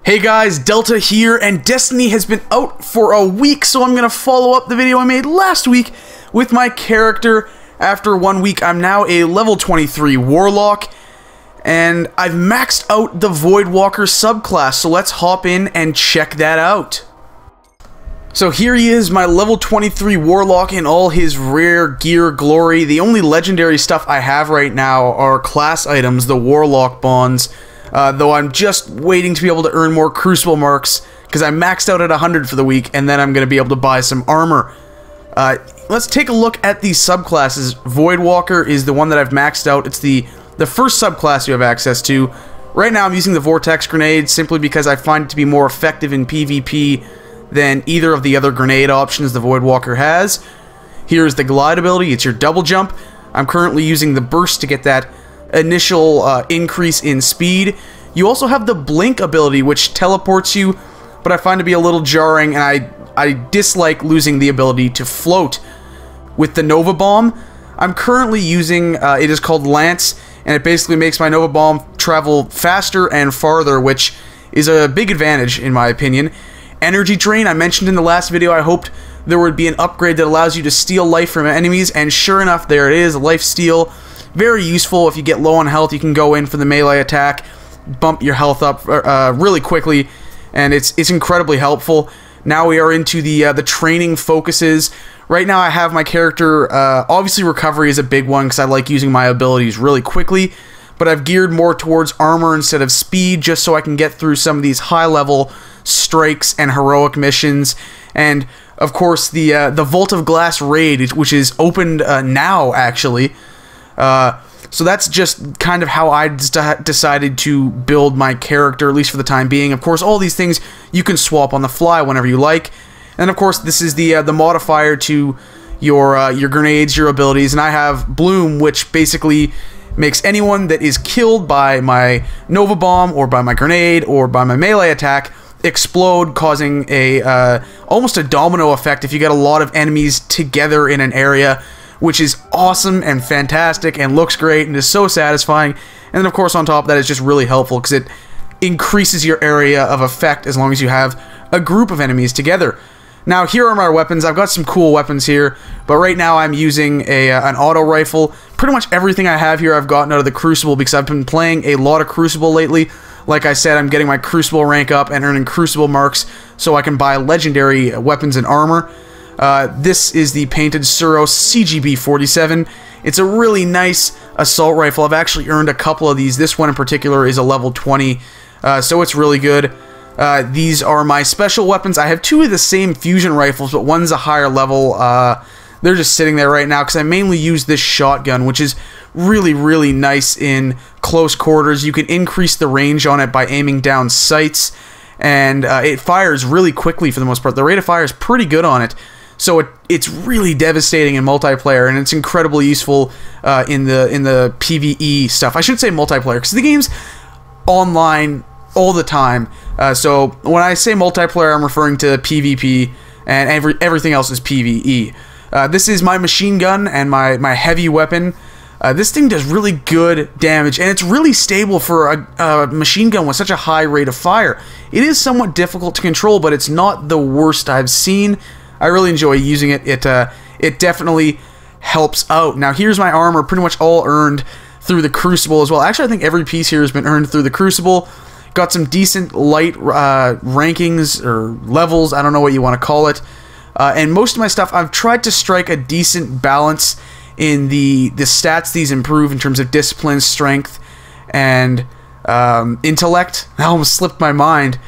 Hey guys, Delta here, and Destiny has been out for a week, so I'm gonna follow up the video I made last week with my character. After 1 week, I'm now a level 23 Warlock, and I've maxed out the Voidwalker subclass, so let's hop in and check that out. So here he is, my level 23 Warlock in all his rare gear glory. The only legendary stuff I have right now are class items, the Warlock bonds. Though I'm just waiting to be able to earn more Crucible marks, because I maxed out at 100 for the week, and then I'm going to be able to buy some armor. Let's take a look at these subclasses. Voidwalker is the one that I've maxed out. It's the first subclass you have access to. Right now I'm using the Vortex Grenade, simply because I find it to be more effective in PvP than either of the other grenade options the Voidwalker has. Here's the Glide ability. It's your double jump. I'm currently using the Burst to get that initial increase in speed. You also have the Blink ability, which teleports you, but I find to be a little jarring, and I dislike losing the ability to float. With the Nova Bomb, I'm currently using, it is called Lance, and it basically makes my Nova Bomb travel faster and farther, which is a big advantage in my opinion. Energy Drain, I mentioned in the last video, I hoped there would be an upgrade that allows you to steal life from enemies, and sure enough, there it is, life steal. Very useful. If you get low on health, you can go in for the melee attack, bump your health up really quickly, and it's incredibly helpful. Now we are into the training focuses. Right now I have my character, obviously recovery is a big one because I like using my abilities really quickly, but I've geared more towards armor instead of speed, just so I can get through some of these high-level strikes and heroic missions. And of course the Vault of Glass raid, which is opened now actually. So that's just kind of how I decided to build my character, at least for the time being. Of course, all these things you can swap on the fly whenever you like. And of course, this is the modifier to your grenades, your abilities, and I have Bloom, which basically makes anyone that is killed by my Nova Bomb, or by my grenade, or by my melee attack explode, causing a almost a domino effect if you get a lot of enemies together in an area, which is awesome and fantastic and looks great and is so satisfying. And then of course on top of that, it's just really helpful because it increases your area of effect as long as you have a group of enemies together. Now here are my weapons. I've got some cool weapons here, but right now I'm using an auto rifle. Pretty much everything I have here I've gotten out of the Crucible because I've been playing a lot of Crucible lately. Like I said, I'm getting my Crucible rank up and earning Crucible marks so I can buy legendary weapons and armor. This is the Painted Suros CGB-47. It's a really nice assault rifle. I've actually earned a couple of these. This one in particular is a level 20, so it's really good. These are my special weapons. I have two of the same fusion rifles, but one's a higher level. They're just sitting there right now because I mainly use this shotgun, which is really, really nice in close quarters. You can increase the range on it by aiming down sights, and it fires really quickly for the most part. The rate of fire is pretty good on it. So it's really devastating in multiplayer, and it's incredibly useful in the PvE stuff. I should say multiplayer, because the game's online all the time. So when I say multiplayer, I'm referring to PvP, and everything else is PvE. This is my machine gun and my heavy weapon. This thing does really good damage, and it's really stable for a machine gun with such a high rate of fire. It is somewhat difficult to control, but it's not the worst I've seen. I really enjoy using it. It definitely helps out. Now here's my armor, pretty much all earned through the Crucible as well. Actually, I think every piece here has been earned through the Crucible. Got some decent light rankings or levels, I don't know what you want to call it. And most of my stuff, I've tried to strike a decent balance in the stats these improve in terms of discipline, strength, and intellect. I almost slipped my mind.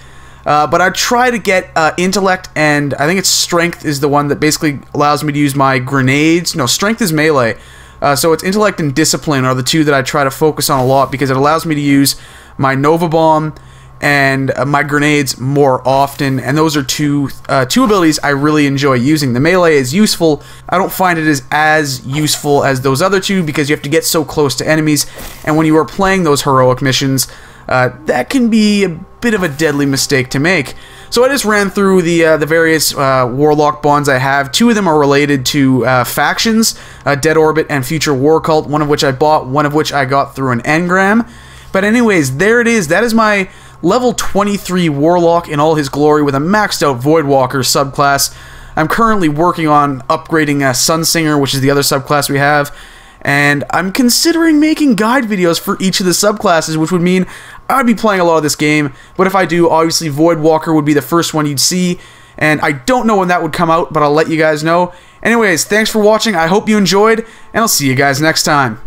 But I try to get intellect, and I think it's strength is the one that basically allows me to use my grenades. No, strength is melee. So it's intellect and discipline are the two that I try to focus on a lot, because it allows me to use my Nova Bomb and my grenades more often, and those are two abilities I really enjoy using. The melee is useful. I don't find it as useful as those other two, because you have to get so close to enemies, and when you are playing those heroic missions, that can be a bit of a deadly mistake to make. So I just ran through the various Warlock bonds I have. Two of them are related to factions, Dead Orbit and Future War Cult, one of which I bought, one of which I got through an engram. But anyways, there it is. That is my level 23 Warlock in all his glory with a maxed out Voidwalker subclass. I'm currently working on upgrading Sunsinger, which is the other subclass we have, and I'm considering making guide videos for each of the subclasses, which would mean I'd be playing a lot of this game, but if I do, obviously Voidwalker would be the first one you'd see, and I don't know when that would come out, but I'll let you guys know. Anyways, thanks for watching, I hope you enjoyed, and I'll see you guys next time.